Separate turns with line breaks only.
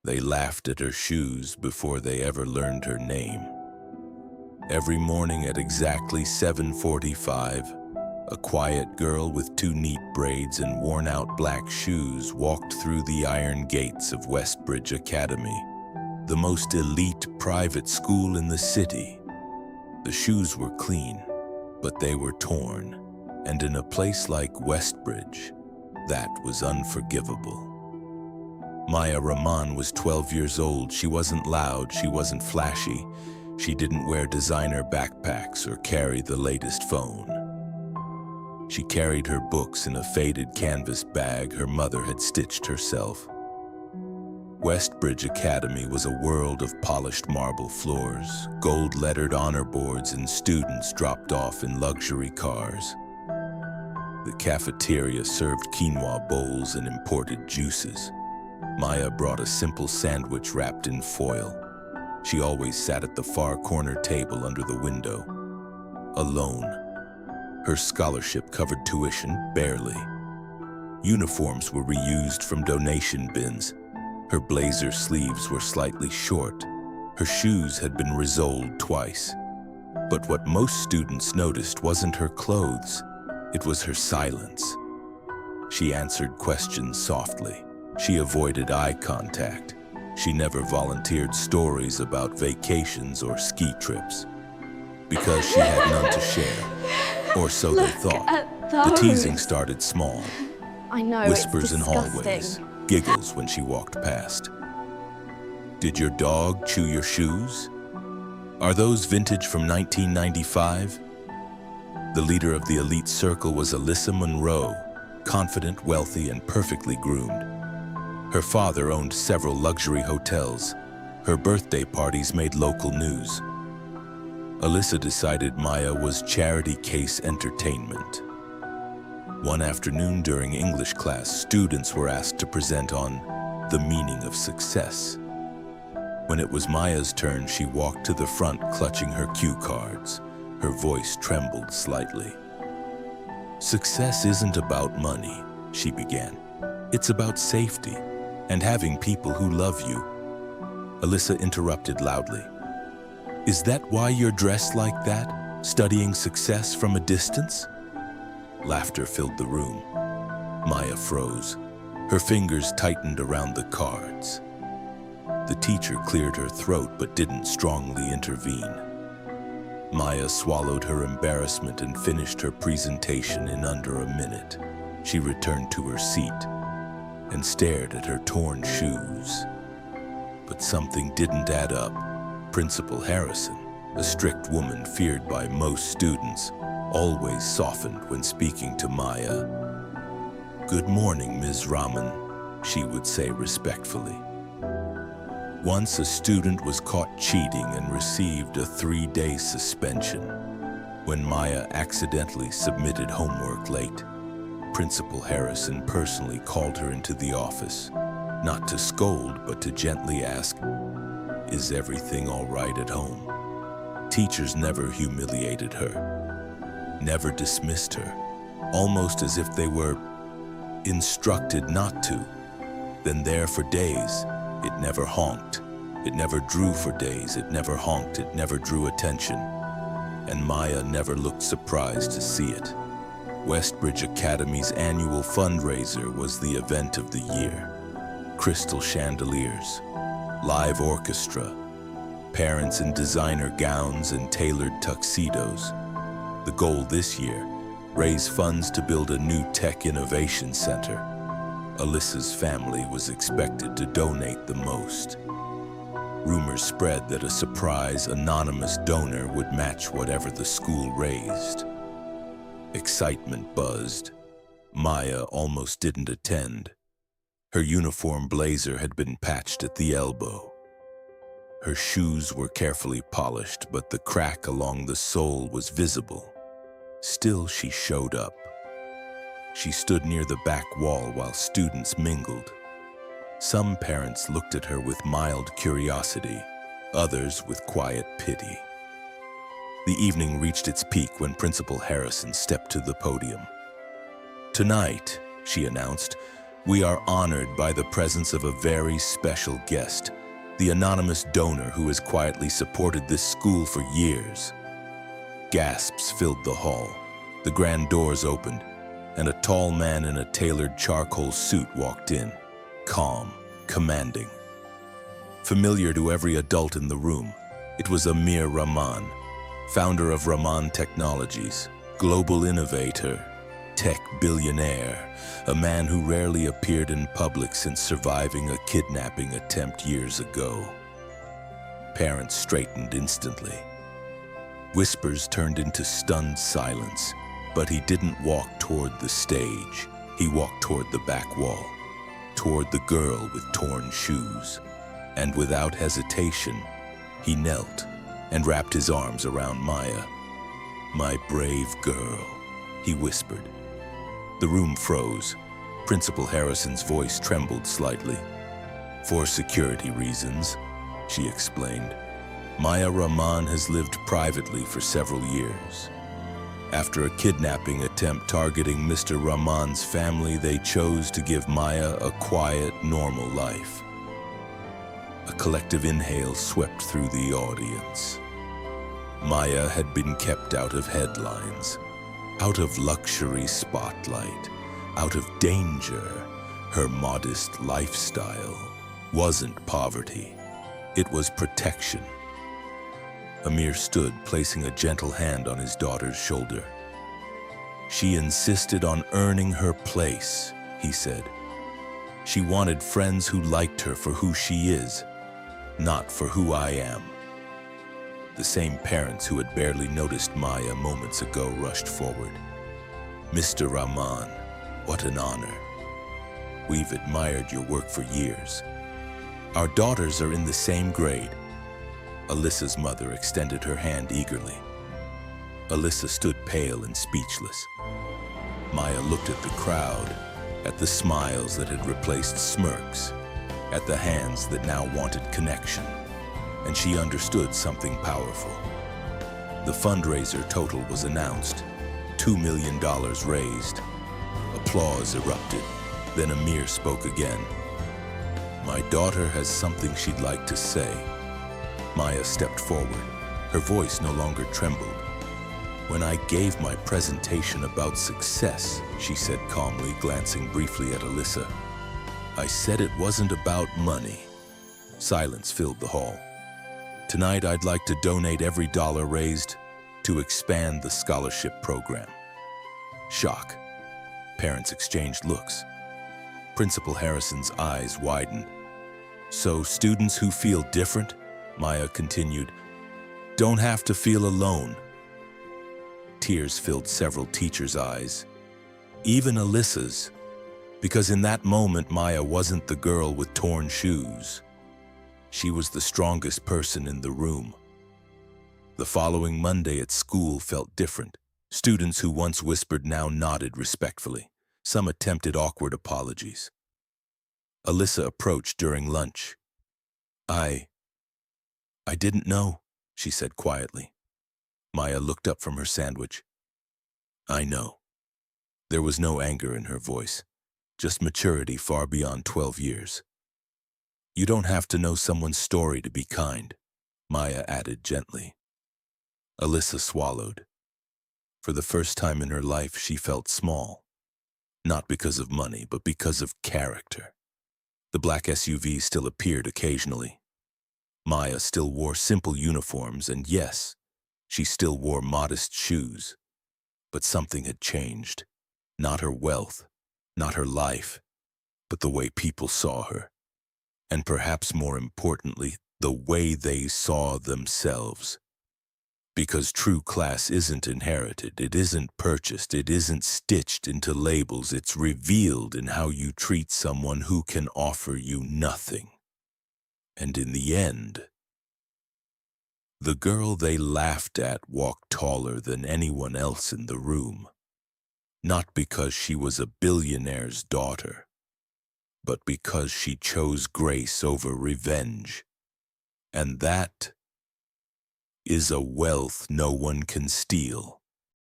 They laughed at her shoes before they ever learned her name. Every morning at exactly 7:45, a quiet girl with two neat braids and worn-out black shoes walked through the iron gates of Westbridge Academy, the most elite private school in the city. The shoes were clean, but they were torn, and in a place like Westbridge, that was unforgivable. Maya Rahman was 12 years old. She wasn't loud, she wasn't flashy. She didn't wear designer backpacks or carry the latest phone. She carried her books in a faded canvas bag her mother had stitched herself. Westbridge Academy was a world of polished marble floors, gold-lettered honor boards, and students dropped off in luxury cars. The cafeteria served quinoa bowls and imported juices. Maya brought a simple sandwich wrapped in foil. She always sat at the far corner table under the window, alone. Her scholarship covered tuition, barely. Uniforms were reused from donation bins. Her blazer sleeves were slightly short. Her shoes had been resoled twice. But what most students noticed wasn't her clothes, it was her silence. She answered questions softly. She avoided eye contact. She never volunteered stories about vacations or ski trips, because she had none to share, or so they thought. The teasing started small.
I know,
Whispers
it's
in
disgusting.
hallways, giggles when she walked past. Did your dog chew your shoes? Are those vintage from 1995? The leader of the elite circle was Alyssa Monroe, confident, wealthy, and perfectly groomed. Her father owned several luxury hotels. Her birthday parties made local news. Alyssa decided Maya was charity case entertainment. One afternoon during English class, students were asked to present on the meaning of success. When it was Maya's turn, she walked to the front clutching her cue cards. Her voice trembled slightly. Success isn't about money, she began. It's about safety and having people who love you. Alyssa interrupted loudly. Is that why you're dressed like that, studying success from a distance? Laughter filled the room. Maya froze. Her fingers tightened around the cards. The teacher cleared her throat but didn't strongly intervene. Maya swallowed her embarrassment and finished her presentation in under a minute. She returned to her seat and stared at her torn shoes. But something didn't add up. Principal Harrison, a strict woman feared by most students, always softened when speaking to Maya. "Good morning, Ms. Rahman," she would say respectfully. Once a student was caught cheating and received a 3-day suspension. When Maya accidentally submitted homework late, Principal Harrison personally called her into the office, not to scold, but to gently ask, "Is everything all right at home?" Teachers never humiliated her, never dismissed her, almost as if they were instructed not to. Then there for days, it never honked. It never drew for days. It never honked. It never drew attention. And Maya never looked surprised to see it. Westbridge Academy's annual fundraiser was the event of the year. Crystal chandeliers, live orchestra, parents in designer gowns and tailored tuxedos. The goal this year, raise funds to build a new tech innovation center. Alyssa's family was expected to donate the most. Rumors spread that a surprise anonymous donor would match whatever the school raised. Excitement buzzed. Maya almost didn't attend. Her uniform blazer had been patched at the elbow. Her shoes were carefully polished, but the crack along the sole was visible. Still, she showed up. She stood near the back wall while students mingled. Some parents looked at her with mild curiosity, others with quiet pity. The evening reached its peak when Principal Harrison stepped to the podium. "Tonight," she announced, We are honored by the presence of a very special guest, the anonymous donor who has quietly supported this school for years. Gasps filled the hall. The grand doors opened, and a tall man in a tailored charcoal suit walked in, calm, commanding. Familiar to every adult in the room, it was Amir Rahman, founder of Rahman Technologies, global innovator, tech billionaire, a man who rarely appeared in public since surviving a kidnapping attempt years ago. Parents straightened instantly. Whispers turned into stunned silence, but he didn't walk toward the stage. He walked toward the back wall, toward the girl with torn shoes. And without hesitation, he knelt and wrapped his arms around Maya. "My brave girl," he whispered. The room froze. Principal Harrison's voice trembled slightly. "For security reasons," she explained. "Maya Rahman has lived privately for several years. After a kidnapping attempt targeting Mr. Rahman's family, they chose to give Maya a quiet, normal life." A collective inhale swept through the audience. Maya had been kept out of headlines, out of luxury spotlight, out of danger. Her modest lifestyle wasn't poverty. It was protection. Amir stood, placing a gentle hand on his daughter's shoulder. "She insisted on earning her place," he said. "She wanted friends who liked her for who she is, not for who I am." The same parents who had barely noticed Maya moments ago rushed forward. "Mr. Rahman, what an honor. We've admired your work for years. Our daughters are in the same grade." Alyssa's mother extended her hand eagerly. Alyssa stood pale and speechless. Maya looked at the crowd, at the smiles that had replaced smirks, at the hands that now wanted connection, and she understood something powerful. The fundraiser total was announced, $2 million raised. Applause erupted. Then Amir spoke again. "My daughter has something she'd like to say." Maya stepped forward. Her voice no longer trembled. "When I gave my presentation about success," she said calmly, glancing briefly at Alyssa, "I said it wasn't about money." Silence filled the hall. "Tonight, I'd like to donate every dollar raised to expand the scholarship program." Shock. Parents exchanged looks. Principal Harrison's eyes widened. "So students who feel different," Maya continued, "don't have to feel alone." Tears filled several teachers' eyes, even Alyssa's, because in that moment Maya wasn't the girl with torn shoes. She was the strongest person in the room. The following Monday at school felt different. Students who once whispered now nodded respectfully. Some attempted awkward apologies. Alyssa approached during lunch. I didn't know," she said quietly. Maya looked up from her sandwich. "I know." There was no anger in her voice, just maturity far beyond 12 years. "You don't have to know someone's story to be kind," Maya added gently. Alyssa swallowed. For the first time in her life, she felt small. Not because of money, but because of character. The black SUV still appeared occasionally. Maya still wore simple uniforms, and yes, she still wore modest shoes. But something had changed. Not her wealth, not her life, but the way people saw her. And perhaps more importantly, the way they saw themselves. Because true class isn't inherited, it isn't purchased, it isn't stitched into labels, it's revealed in how you treat someone who can offer you nothing. And in the end, the girl they laughed at walked taller than anyone else in the room. Not because she was a billionaire's daughter, but because she chose grace over revenge. And that is a wealth no one can steal.